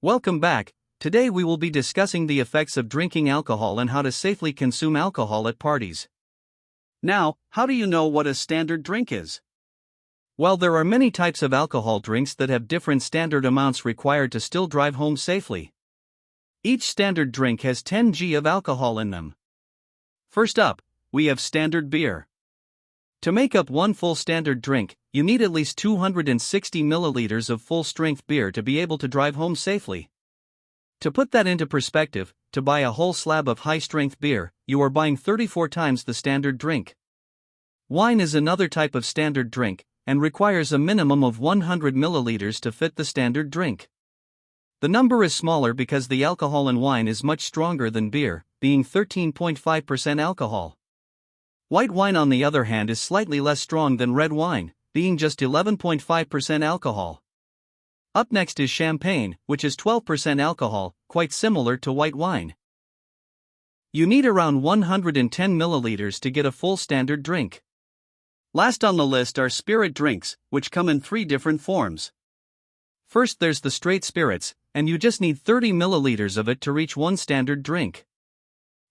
Welcome back. Today we will be discussing the effects of drinking alcohol and how to safely consume alcohol at parties. Now, how do you know what a standard drink is? Well, there are many types of alcohol drinks that have different standard amounts required to still drive home safely. Each standard drink has 10 g of alcohol in them. First up, we have standard beer. To make up one full standard drink, you need at least 260 milliliters of full-strength beer to be able to drive home safely. To put that into perspective, to buy a whole slab of high-strength beer, you are buying 34 times the standard drink. Wine is another type of standard drink, and requires a minimum of 100 milliliters to fit the standard drink. The number is smaller because the alcohol in wine is much stronger than beer, being 13.5% alcohol. White wine, on the other hand, is slightly less strong than red wine, being just 11.5% alcohol. Up next is champagne, which is 12% alcohol, quite similar to white wine. You need around 110 milliliters to get a full standard drink. Last on the list are spirit drinks, which come in 3 different forms. First, there's the straight spirits, and you just need 30 milliliters of it to reach one standard drink.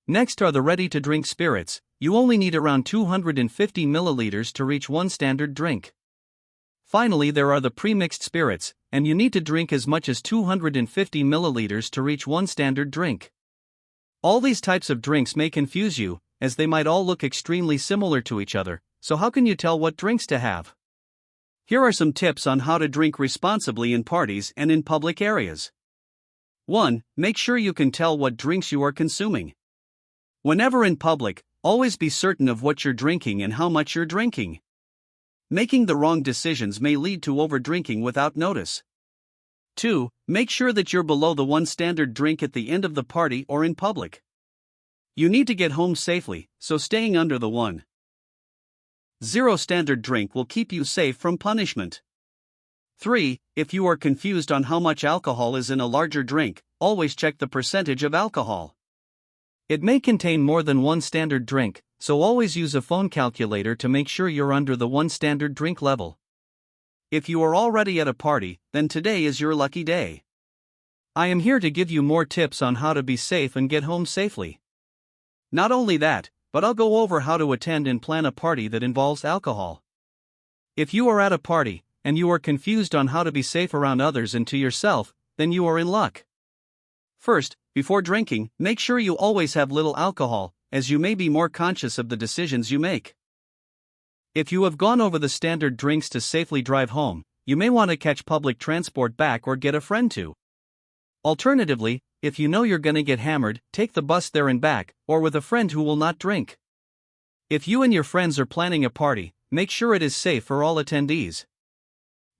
Next are the ready-to-drink spirits. You only need around 250 milliliters to reach one standard drink. Finally, there are the pre-mixed spirits, and you need to drink as much as 250 milliliters to reach one standard drink. All these types of drinks may confuse you, as they might all look extremely similar to each other, so how can you tell what drinks to have? Here are some tips on how to drink responsibly in parties and in public areas. 1. Make sure you can tell what drinks you are consuming. Whenever in public, always be certain of what you're drinking and how much you're drinking. Making the wrong decisions may lead to overdrinking without notice. 2. Make sure that you're below the one standard drink at the end of the party or in public. You need to get home safely, so staying under the 1.0 standard drink will keep you safe from punishment. 3. If you are confused on how much alcohol is in a larger drink, always check the percentage of alcohol. It may contain more than one standard drink, so always use a phone calculator to make sure you're under the one standard drink level. If you are already at a party, then today is your lucky day. I am here to give you more tips on how to be safe and get home safely. Not only that, but I'll go over how to attend and plan a party that involves alcohol. If you are at a party, and you are confused on how to be safe around others and to yourself, then you are in luck. First, before drinking, make sure you always have little alcohol, as you may be more conscious of the decisions you make. If you have gone over the standard drinks to safely drive home, you may want to catch public transport back or get a friend to. Alternatively, if you know you're gonna get hammered, take the bus there and back, or with a friend who will not drink. If you and your friends are planning a party, make sure it is safe for all attendees.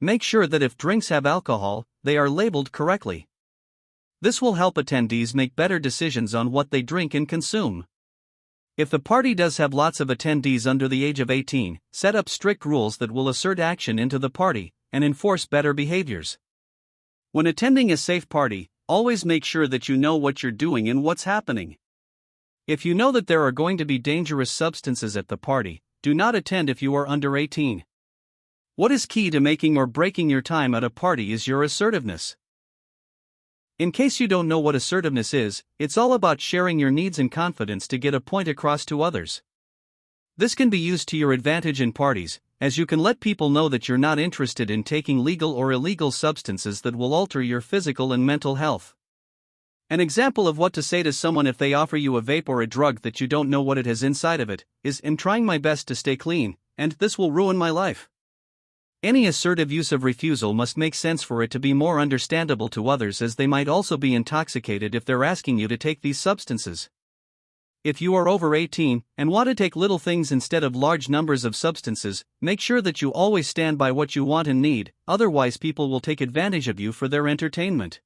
Make sure that if drinks have alcohol, they are labeled correctly. This will help attendees make better decisions on what they drink and consume. If the party does have lots of attendees under the age of 18, set up strict rules that will assert action into the party and enforce better behaviors. When attending a safe party, always make sure that you know what you're doing and what's happening. If you know that there are going to be dangerous substances at the party, do not attend if you are under 18. What is key to making or breaking your time at a party is your assertiveness. In case you don't know what assertiveness is, it's all about sharing your needs and confidence to get a point across to others. This can be used to your advantage in parties, as you can let people know that you're not interested in taking legal or illegal substances that will alter your physical and mental health. An example of what to say to someone if they offer you a vape or a drug that you don't know what it has inside of it is, "I'm trying my best to stay clean, and this will ruin my life." Any assertive use of refusal must make sense for it to be more understandable to others, as they might also be intoxicated if they're asking you to take these substances. If you are over 18 and want to take little things instead of large numbers of substances, make sure that you always stand by what you want and need, otherwise people will take advantage of you for their entertainment.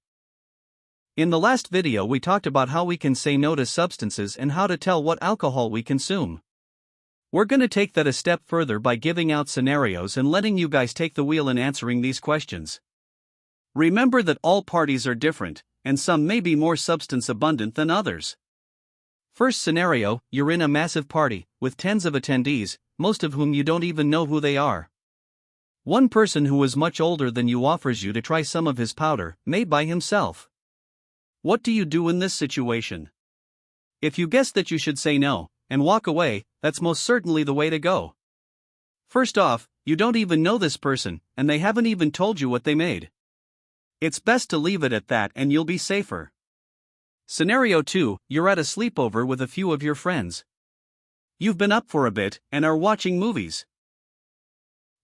In the last video we talked about how we can say no to substances and how to tell what alcohol we consume. We're going to take that a step further by giving out scenarios and letting you guys take the wheel in answering these questions. Remember that all parties are different, and some may be more substance abundant than others. First scenario, you're in a massive party, with tens of attendees, most of whom you don't even know who they are. One person who is much older than you offers you to try some of his powder, made by himself. What do you do in this situation? If you guess that you should say no and walk away, that's most certainly the way to go. First off, you don't even know this person, and they haven't even told you what they made. It's best to leave it at that and you'll be safer. Scenario 2, you're at a sleepover with a few of your friends. You've been up for a bit and are watching movies.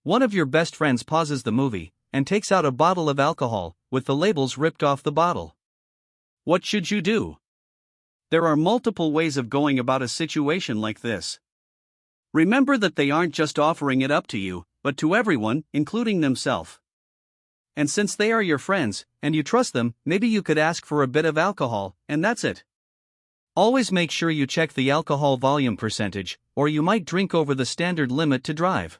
One of your best friends pauses the movie and takes out a bottle of alcohol with the labels ripped off the bottle. What should you do? There are multiple ways of going about a situation like this. Remember that they aren't just offering it up to you, but to everyone, including themselves. And since they are your friends, and you trust them, maybe you could ask for a bit of alcohol, and that's it. Always make sure you check the alcohol volume percentage, or you might drink over the standard limit to drive.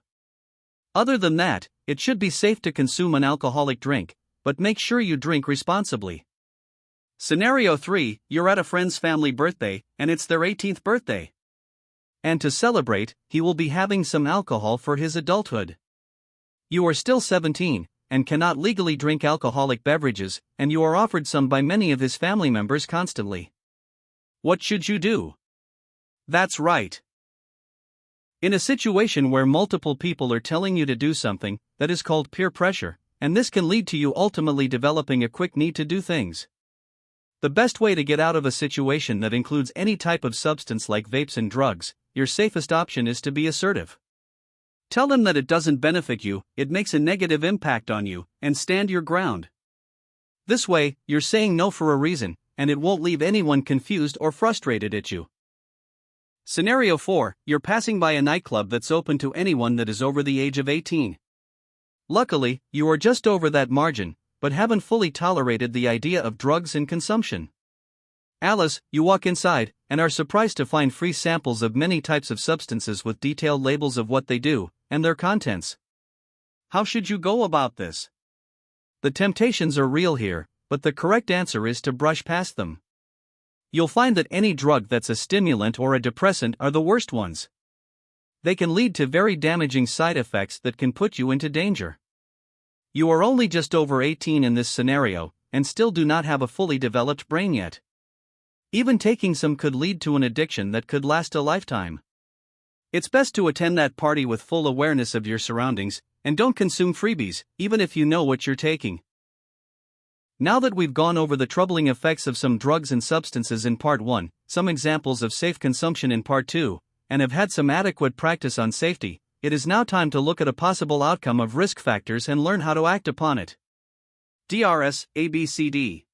Other than that, it should be safe to consume an alcoholic drink, but make sure you drink responsibly. Scenario 3, you're at a friend's family birthday, and it's their 18th birthday. And to celebrate, he will be having some alcohol for his adulthood. You are still 17, and cannot legally drink alcoholic beverages, and you are offered some by many of his family members constantly. What should you do? That's right. In a situation where multiple people are telling you to do something, that is called peer pressure, and this can lead to you ultimately developing a quick need to do things. The best way to get out of a situation that includes any type of substance like vapes and drugs, your safest option is to be assertive. Tell them that it doesn't benefit you, it makes a negative impact on you, and stand your ground. This way, you're saying no for a reason, and it won't leave anyone confused or frustrated at you. Scenario 4, you're passing by a nightclub that's open to anyone that is over the age of 18. Luckily, you are just over that margin, but haven't fully tolerated the idea of drugs and consumption. Alice, you walk inside, and are surprised to find free samples of many types of substances with detailed labels of what they do, and their contents. How should you go about this? The temptations are real here, but the correct answer is to brush past them. You'll find that any drug that's a stimulant or a depressant are the worst ones. They can lead to very damaging side effects that can put you into danger. You are only just over 18 in this scenario, and still do not have a fully developed brain yet. Even taking some could lead to an addiction that could last a lifetime. It's best to attend that party with full awareness of your surroundings, and don't consume freebies, even if you know what you're taking. Now that we've gone over the troubling effects of some drugs and substances in Part 1, some examples of safe consumption in Part 2, and have had some adequate practice on safety, it is now time to look at a possible outcome of risk factors and learn how to act upon it. DRS, ABCD.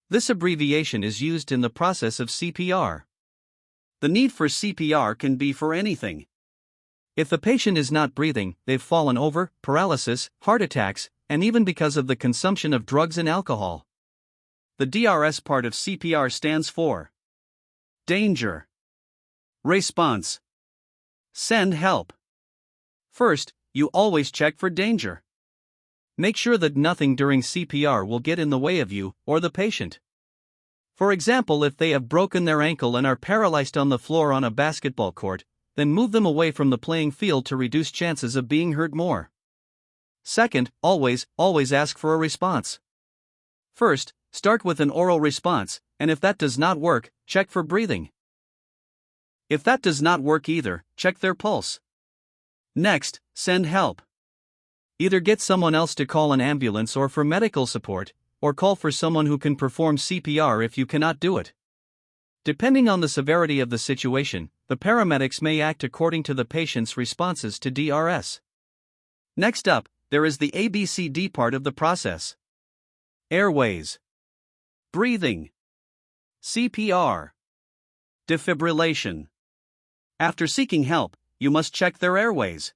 This abbreviation is used in the process of CPR. The need for CPR can be for anything. If the patient is not breathing, they've fallen over, paralysis, heart attacks, and even because of the consumption of drugs and alcohol. The DRS part of CPR stands for Danger. Response. Send help. First, you always check for danger. Make sure that nothing during CPR will get in the way of you or the patient. For example, if they have broken their ankle and are paralyzed on the floor on a basketball court, then move them away from the playing field to reduce chances of being hurt more. Second, always ask for a response. First, start with an oral response, and if that does not work, check for breathing. If that does not work either, check their pulse. Next, send help. Either get someone else to call an ambulance or for medical support, or call for someone who can perform CPR if you cannot do it. Depending on the severity of the situation, the paramedics may act according to the patient's responses to DRS. Next up, there is the ABCD part of the process. Airways. Breathing. CPR. Defibrillation. After seeking help, you must check their airways.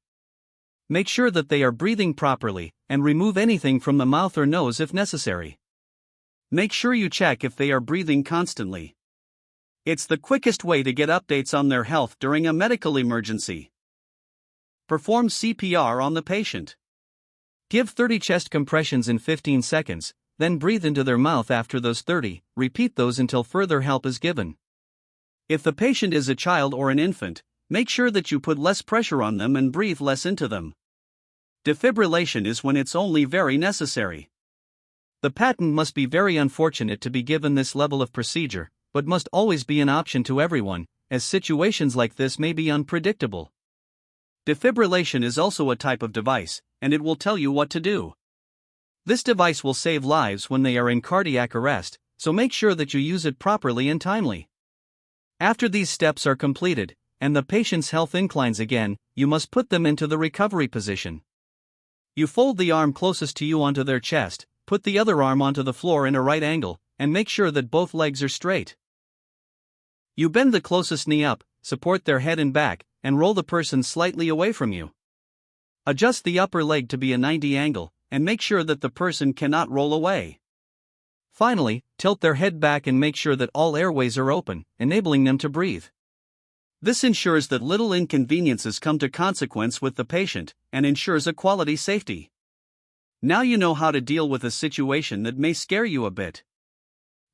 Make sure that they are breathing properly, and remove anything from the mouth or nose if necessary. Make sure you check if they are breathing constantly. It's the quickest way to get updates on their health during a medical emergency. Perform CPR on the patient. Give 30 chest compressions in 15 seconds, then breathe into their mouth after those 30, repeat those until further help is given. If the patient is a child or an infant, make sure that you put less pressure on them and breathe less into them. Defibrillation is when it's only very necessary. The patent must be very unfortunate to be given this level of procedure, but must always be an option to everyone, as situations like this may be unpredictable. Defibrillation is also a type of device, and it will tell you what to do. This device will save lives when they are in cardiac arrest, so make sure that you use it properly and timely. After these steps are completed, and the patient's health inclines again, you must put them into the recovery position. You fold the arm closest to you onto their chest, put the other arm onto the floor in a right angle, and make sure that both legs are straight. You bend the closest knee up, support their head and back, and roll the person slightly away from you. Adjust the upper leg to be a 90 angle, and make sure that the person cannot roll away. Finally, tilt their head back and make sure that all airways are open, enabling them to breathe. This ensures that little inconveniences come to consequence with the patient, and ensures a quality safety. Now you know how to deal with a situation that may scare you a bit.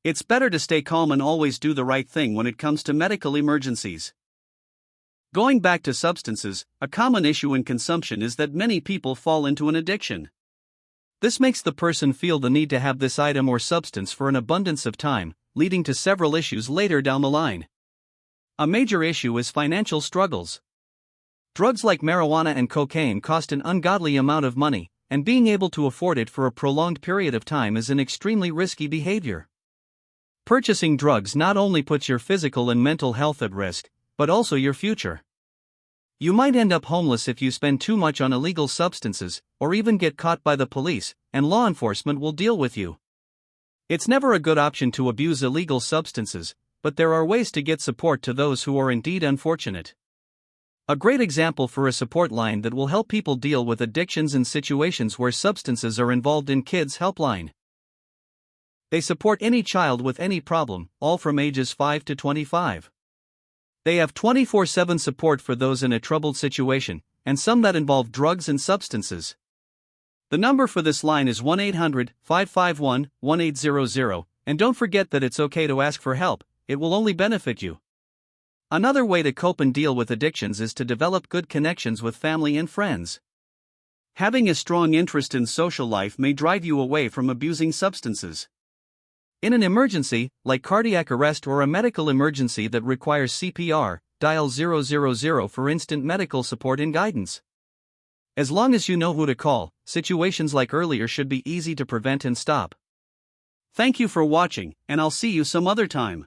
It's better to stay calm and always do the right thing when it comes to medical emergencies. Going back to substances, a common issue in consumption is that many people fall into an addiction. This makes the person feel the need to have this item or substance for an abundance of time, leading to several issues later down the line. A major issue is financial struggles. Drugs like marijuana and cocaine cost an ungodly amount of money, and being able to afford it for a prolonged period of time is an extremely risky behavior. Purchasing drugs not only puts your physical and mental health at risk, but also your future. You might end up homeless if you spend too much on illegal substances, or even get caught by the police, and law enforcement will deal with you. It's never a good option to abuse illegal substances, but there are ways to get support to those who are indeed unfortunate. A great example for a support line that will help people deal with addictions and situations where substances are involved in Kids Helpline. They support any child with any problem, all from ages 5 to 25. They have 24/7 support for those in a troubled situation, and some that involve drugs and substances. The number for this line is 1-800-551-1800, and don't forget that it's okay to ask for help, it will only benefit you. Another way to cope and deal with addictions is to develop good connections with family and friends. Having a strong interest in social life may drive you away from abusing substances. In an emergency, like cardiac arrest or a medical emergency that requires CPR, dial 000 for instant medical support and guidance. As long as you know who to call, situations like earlier should be easy to prevent and stop. Thank you for watching, and I'll see you some other time.